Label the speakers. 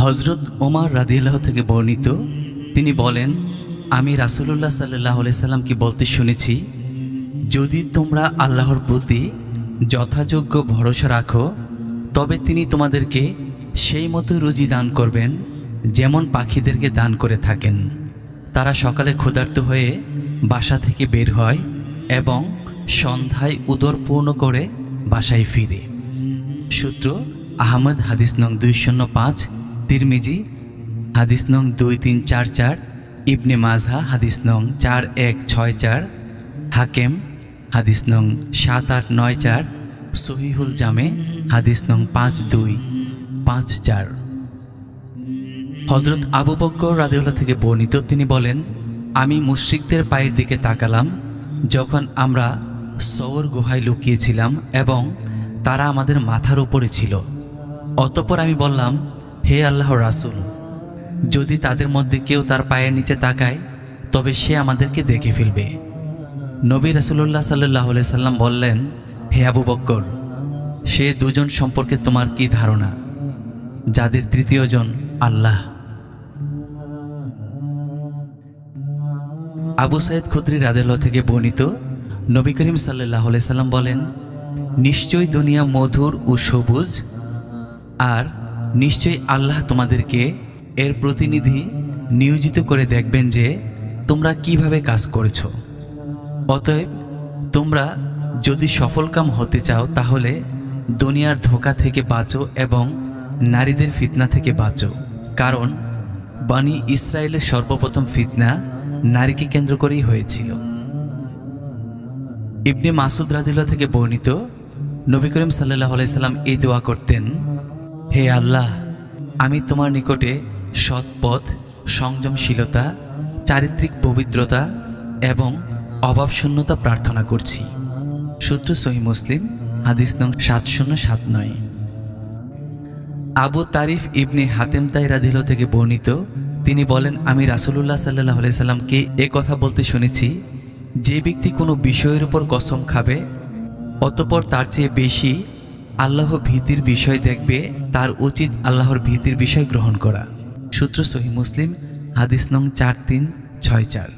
Speaker 1: হযরত ওমর রাদিয়াল্লাহু থেকে বর্ণিত, তিনি বলেন, আমি রাসূলুল্লাহ সাল্লাল্লাহু আলাইহি সাল্লামকে বলতে শুনেছি, যদি তোমরা আল্লাহর প্রতি যথাযোগ্য ভরসা রাখো তবে তিনি তোমাদেরকে সেই মতো রুজি দান করবেন যেমন পাখিদেরকে দান করে থাকেন। তারা সকালে ক্ষুধার্ত হয়ে বাসা থেকে বের হয় এবং সন্ধ্যায় উদর পূর্ণ করে বাসায় ফিরে। সূত্র আহমদ হাদিস নং 205, তিরমিজি হাদিস নং 2344, ইবনে মাজাহ হাদিস নং 4164, হাকেম হাদিস নং 7894, সহিহুল জামে হাদিস নং 5254। হযরত আবু বকর রাদিয়াল্লাহু থেকে বর্ণিত, তিনি বলেন, আমি মুশরিকদের পায়ের দিকে তাকালাম যখন আমরা সওর গুহায় লুকিয়েছিলাম এবং তারা আমাদের মাথার উপরে ছিল। অতঃপর আমি বললাম, হে আল্লাহর রাসূল, যদি তাদের মধ্যে কেউ তার পায়ের নিচে তাকায় তবে সে আমাদেরকে দেখে ফেলবে। নবী রাসূলুল্লাহ সাল্লাল্লাহু আলাইহি সাল্লাম বললেন, হে আবু বকর, সে দুজন সম্পর্কে তোমার কি ধারণা, যাদের তৃতীয়জন আল্লাহ? আবু সাঈদ খুদরি রাদিয়াল্লাহু থেকে বর্ণিত, নবী করিম সাল্লাল্লাহু আলাইহি সাল্লাম বলেন, নিশ্চয়ই দুনিয়া মধুর ও সবুজ, আর নিশ্চয়ই আল্লাহ তোমাদেরকে এর প্রতিনিধি নিয়োজিত করে দেখবেন যে তোমরা কিভাবে কাজ করেছো। অতএব তোমরা যদি সফলকাম হতে চাও তাহলে দুনিয়ার ধোঁকা থেকে বাঁচো এবং নারীদের ফিতনা থেকে বাঁচো, কারণ বনী ইসরায়েলের সর্বপ্রথম ফিতনা নারীকে কেন্দ্র করেই হয়েছিল। ইবনে মাসুদ রাদিয়াল্লাহু থেকে বর্ণিত, নবী করিম সাল্লাল্লাহু আলাইহি সাল্লাম এই দোয়া করতেন, হে আল্লাহ, আমি তোমার নিকটে সৎপথ, সংযমশীলতা, চারিত্রিক পবিত্রতা এবং অভাবশূন্যতা প্রার্থনা করছি। সূত্র সহিহ মুসলিম হাদিস নং 7079। আবু তারিফ ইবনে হাতেম তাই রাদিয়াল্লাহু থেকে বর্ণিত, তিনি বলেন, আমি রাসূলুল্লাহ সাল্লাল্লাহু আলাইহি সাল্লামকে এ কথা বলতে শুনেছি, যে ব্যক্তি কোনো বিষয়ের উপর কসম খাবে অতঃপর তার চেয়ে বেশি আল্লাহ ভীতির বিষয় দেখবে, তার উচিত আল্লাহর ভীতির বিষয় গ্রহণ করা। সূত্র সহিহ মুসলিম হাদিস নং 4364।